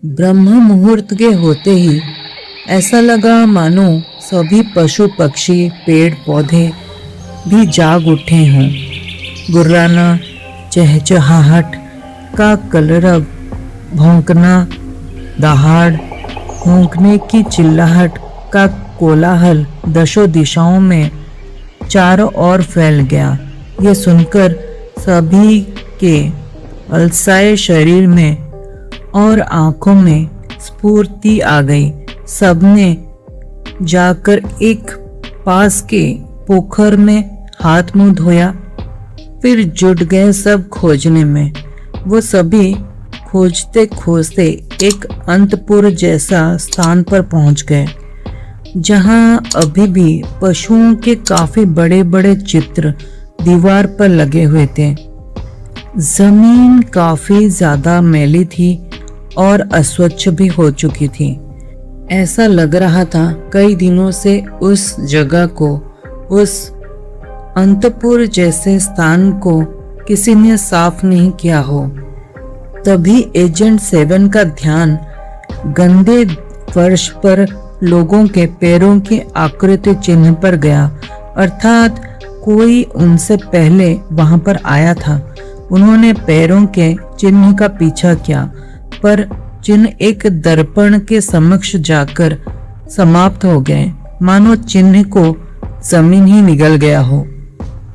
ब्रह्म मुहूर्त के होते ही ऐसा लगा मानो सभी पशु पक्षी पेड़ पौधे भी जाग उठे हों। गुर्राना, चहचहाहट का कलरव, भौंकना, दहाड़, भौंकने की चिल्लाहट का कोलाहल दशों दिशाओं में चारों ओर फैल गया। ये सुनकर सभी के अलसाए शरीर में और आंखों में स्फूर्ति आ गई। सबने जाकर एक पास के पोखर में हाथ मुंह धोया, फिर जुट गए सब खोजने में। वो सभी खोजते खोजते एक अंतपुर जैसा स्थान पर पहुंच गए, जहां अभी भी पशुओं के काफी बड़े बड़े चित्र दीवार पर लगे हुए थे। जमीन काफी ज्यादा मैली थी और अस्वच्छ भी हो चुकी थी। ऐसा लग रहा था कई दिनों से उस जगह को, उस अंतपुर जैसे स्थान को किसी ने साफ नहीं किया हो। तभी एजेंट 7 का ध्यान गंदे फर्श पर लोगों के पैरों की आकृति चिन्ह पर गया, अर्थात कोई उनसे पहले वहां पर आया था। उन्होंने पैरों के चिन्ह का पीछा किया, पर चिन्ह एक दर्पण के समक्ष जाकर समाप्त हो गए, मानो चिन्ह को जमीन ही निगल गया हो।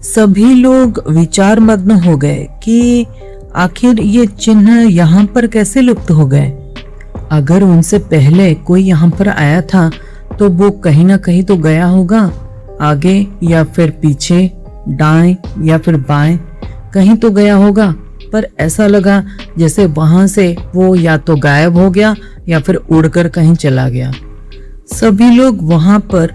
सभी लोग विचार मग्न हो गए कि आखिर ये चिन्ह यहाँ पर कैसे लुप्त हो गए। अगर उनसे पहले कोई यहाँ पर आया था तो वो कहीं ना कहीं तो गया होगा, आगे या फिर पीछे, दाएं या फिर बाएं, कहीं तो गया होगा। पर ऐसा लगा जैसे वहां से वो या तो गायब हो गया या फिर उड़कर कहीं चला गया। सभी लोग वहां पर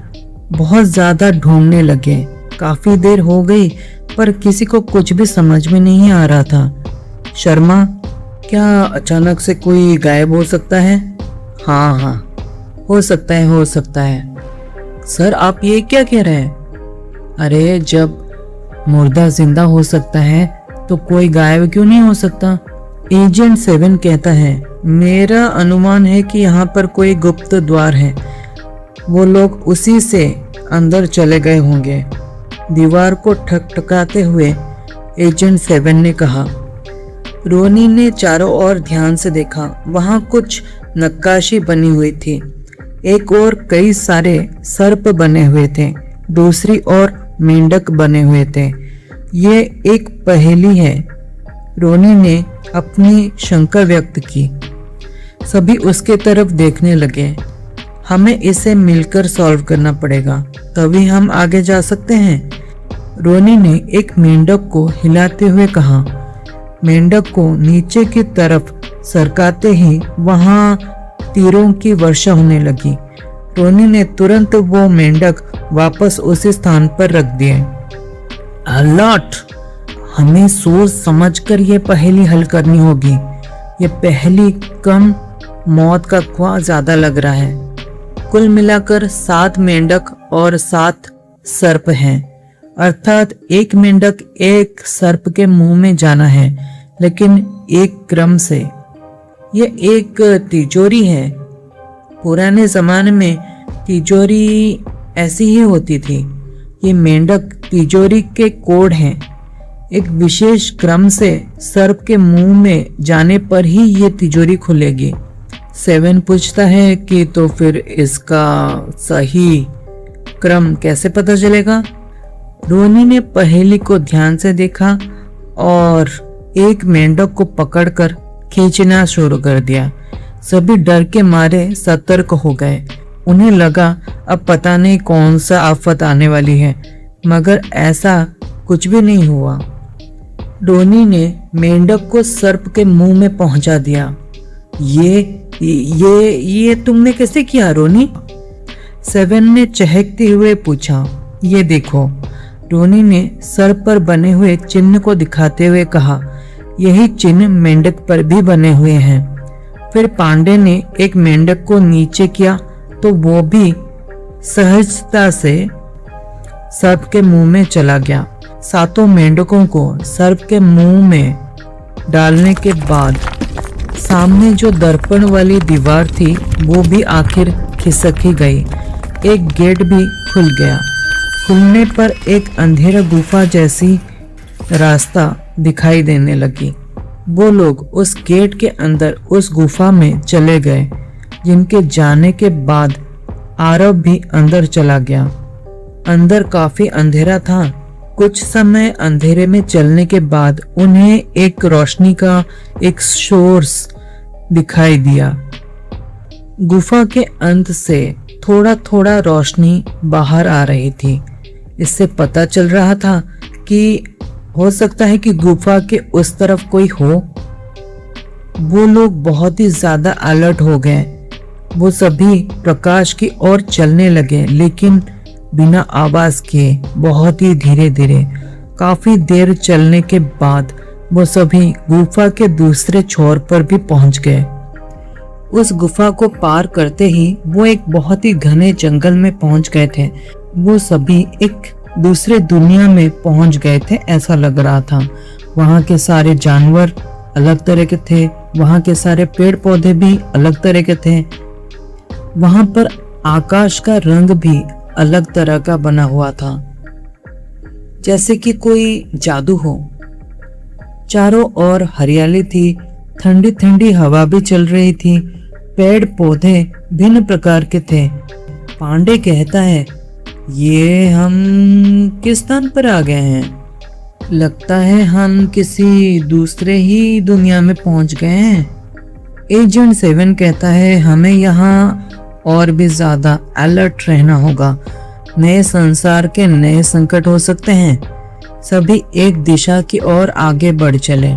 बहुत ज्यादा ढूंढने लगे। काफी देर हो गई पर किसी को कुछ भी समझ में नहीं आ रहा था। शर्मा, क्या अचानक से कोई गायब हो सकता है? हाँ, हो सकता है, हो सकता है। सर, आप ये क्या कह रहे हैं? अरे, जब मुर्दा जिंदा हो सकता है तो कोई गायब क्यों नहीं हो सकता? एजेंट 7 कहता है, मेरा अनुमान है कि यहाँ पर कोई गुप्त द्वार है। वो लोग उसी से अंदर चले गए होंगे। दीवार को ठकठकाते हुए एजेंट 7 ने कहा। रोनी ने चारों ओर ध्यान से देखा। वहां कुछ नक्काशी बनी हुई थी। एक ओर कई सारे सर्प बने हुए थे, दूसरी ओर मेंढक बने हुए थे। ये एक पहेली है, रोनी ने अपनी शंका व्यक्त की। सभी उसके तरफ देखने लगे। हमें इसे मिलकर सॉल्व करना पड़ेगा, तभी हम आगे जा सकते हैं, रोनी ने एक मेंढक को हिलाते हुए कहा। मेंढक को नीचे की तरफ सरकाते ही वहां तीरों की वर्षा होने लगी। रोनी ने तुरंत वो मेंढक वापस उसी स्थान पर रख दिए। अलर्ट! हमें सोच समझकर ये पहेली हल करनी होगी। ये पहेली कम, मौत का ख्वाह ज्यादा लग रहा है। कुल मिलाकर 7 मेंढक और 7 सर्प हैं, अर्थात एक मेंढक एक सर्प के मुंह में जाना है, लेकिन एक क्रम से। ये एक तिजोरी है। पुराने जमाने में तिजोरी ऐसी ही होती थी। ये मेंढक तिजोरी के कोड हैं। एक विशेष क्रम से सर्प के मुंह में जाने पर ही ये तिजोरी खुलेगी। 7 पूछता है कि तो फिर इसका सही क्रम कैसे पता चलेगा? रोनी ने पहेली को ध्यान से देखा और एक मेंढक को पकड़कर खींचना शुरू कर दिया। सभी डर के मारे सतर्क हो गए। उन्हें लगा अब पता नहीं कौन सा आफत आने वाली है, मगर ऐसा कुछ भी नहीं हुआ। रोनी ने मेंढक को सर्प के मुंह में पहुंचा दिया। ये तुमने कैसे किया रोनी? 7 ने चहकते हुए पूछा। ये देखो, रोनी ने सर्प पर बने हुए चिन्ह को दिखाते हुए कहा। यही चिन्ह मेंढक पर भी बने हुए हैं। फिर पांडे ने एक मेंढक को नीचे किया तो वो भी सहजता से सर्प के मुंह में चला गया। 7 मेंढकों को सर्प के मुंह में डालने के बाद सामने जो दर्पण वाली दीवार थी वो भी आखिर खिसक ही गई। एक गेट भी खुल गया। खुलने पर एक अंधेरा गुफा जैसी रास्ता दिखाई देने लगी। वो लोग उस गेट के अंदर उस गुफा में चले गए, जिनके जाने के बाद आरव भी अंदर चला गया। अंदर काफी अंधेरा था। कुछ समय अंधेरे में चलने के बाद उन्हें एक रोशनी का एक सोर्स दिखाई दिया। गुफा के अंत से थोड़ा थोड़ा रोशनी बाहर आ रही थी। इससे पता चल रहा था कि हो सकता है कि गुफा के उस तरफ कोई हो। वो लोग बहुत ही ज्यादा अलर्ट हो गए। वो सभी प्रकाश की ओर चलने लगे, लेकिन बिना आवाज किए, बहुत ही धीरे धीरे। काफी देर चलने के बाद वो सभी गुफा के दूसरे छोर पर भी पहुंच गए। उस गुफा को पार करते ही वो एक बहुत ही घने जंगल में पहुंच गए थे। वो सभी एक दूसरे दुनिया में पहुंच गए थे, ऐसा लग रहा था। वहां के सारे जानवर अलग तरह के थे, वहां के सारे पेड़ पौधे भी अलग तरह के थे। वहां पर आकाश का रंग भी अलग तरह का बना हुआ था, जैसे कि कोई जादू हो। चारों ओर हरियाली थी, ठंडी ठंडी हवा भी चल रही थी। पेड़ पौधे भिन्न प्रकार के थे। पांडे कहता है, ये हम किस स्थान पर आ गए हैं? लगता है हम किसी दूसरे ही दुनिया में पहुंच गए हैं। एजेंट 7 कहता है, हमें यहाँ और भी ज्यादा अलर्ट रहना होगा। नए संसार के नए संकट हो सकते हैं। सभी एक दिशा की ओर आगे बढ़ चले।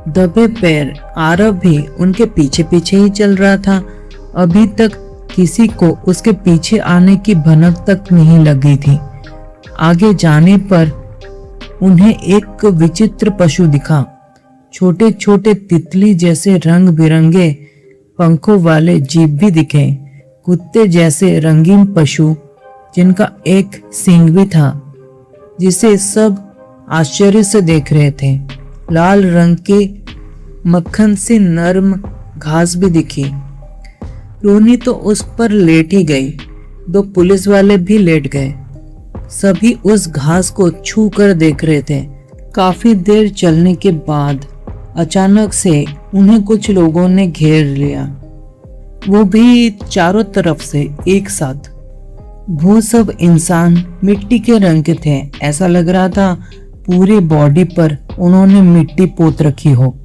दबे पैर आरव भी उनके पीछे पीछे ही चल रहा था। अभी तक किसी को उसके पीछे आने की भनक तक नहीं लगी थी। आगे जाने पर उन्हें एक विचित्र पशु दिखा। छोटे छोटे तितली जैसे रंग बिरंगे पंखों वाले जीव भी दिखे। कुत्ते जैसे रंगीन पशु जिनका एक सींग भी था, जिसे सब आश्चर्य से देख रहे थे। लाल रंग के मक्खन से नरम घास भी दिखी। रोनी तो उस पर लेट ही गई। 2 पुलिस वाले भी लेट गए। सभी उस घास को छू कर देख रहे थे। काफी देर चलने के बाद अचानक से उन्हें कुछ लोगों ने घेर लिया, वो भी चारों तरफ से एक साथ। वो सब इंसान मिट्टी के रंग के थे। ऐसा लग रहा था पूरी बॉडी पर उन्होंने मिट्टी पोत रखी हो।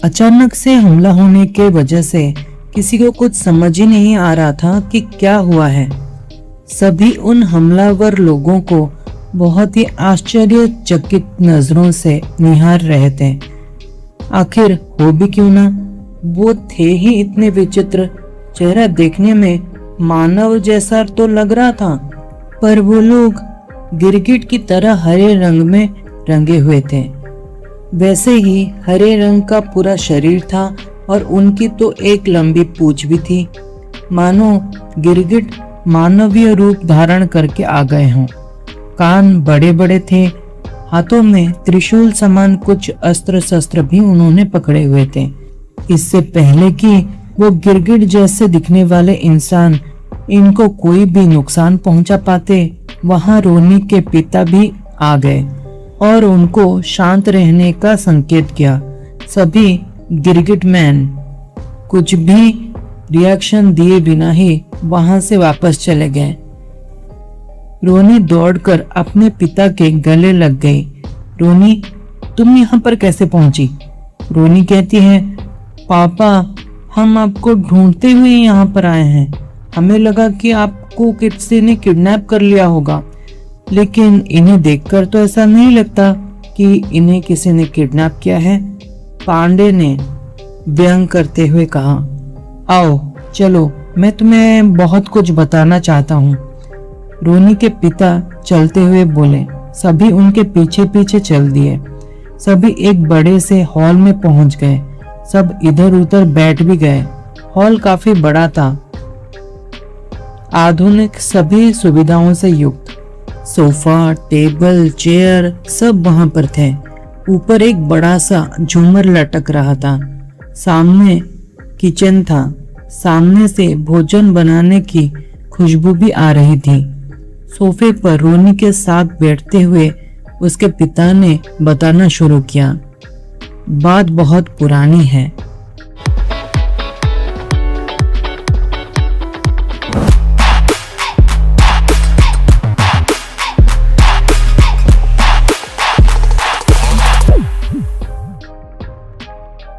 अचानक से हमला होने के वजह से किसी को कुछ समझ ही नहीं आ रहा था कि क्या हुआ है। सभी उन हमलावर लोगों को बहुत ही आश्चर्यचकित नजरों से निहार रहे थे। आखिर हो भी क्यों ना, वो थे ही इतने विचित्र। चेहरा देखने में मानव जैसा तो लग रहा था, पर वो लोग गिरगिट की तरह हरे रंग में रंगे हुए थे। वैसे ही हरे रंग का पूरा शरीर था और उनकी तो एक लंबी पूंछ भी थी, मानो गिरगिट मानवीय रूप धारण करके आ गए हों। कान बड़े बड़े थे। हाथों में त्रिशूल समान कुछ अस्त्र शस्त्र भी उन्होंने पकड़े हुए थे। इससे पहले कि वो गिरगिट जैसे दिखने वाले इंसान इनको कोई भी नुकसान पहुंचा पाते, वहां रोनी के पिता भी आ गए और उनको शांत रहने का संकेत किया। सभी गिरगिट मैन कुछ भी रिएक्शन दिए बिना ही वहां से वापस चले गए। रोनी दौड़कर अपने पिता के गले लग गई। रोनी, तुम यहाँ पर कैसे पहुंची? रोनी कहती है, पापा, हम आपको ढूंढते हुए यहाँ पर आए हैं। हमें लगा कि आपको किसी ने किडनैप कर लिया होगा, लेकिन इन्हें देखकर तो ऐसा नहीं लगता कि इन्हें किसी ने किडनैप किया है। पांडे ने व्यंग करते हुए कहा, आओ चलो, मैं तुम्हें बहुत कुछ बताना चाहता हूँ। रोनी के पिता चलते हुए बोले। सभी उनके पीछे पीछे चल दिए। सभी एक बड़े से हॉल में पहुंच गए। सब इधर उधर बैठ भी गए। हॉल काफी बड़ा था, आधुनिक सभी सुविधाओं से युक्त। सोफा, टेबल, चेयर सब वहां पर थे। ऊपर एक बड़ा सा झूमर लटक रहा था। सामने किचन था। सामने से भोजन बनाने की खुशबू भी आ रही थी। सोफे पर रोनी के साथ बैठते हुए उसके पिता ने बताना शुरू किया। बात बहुत पुरानी है।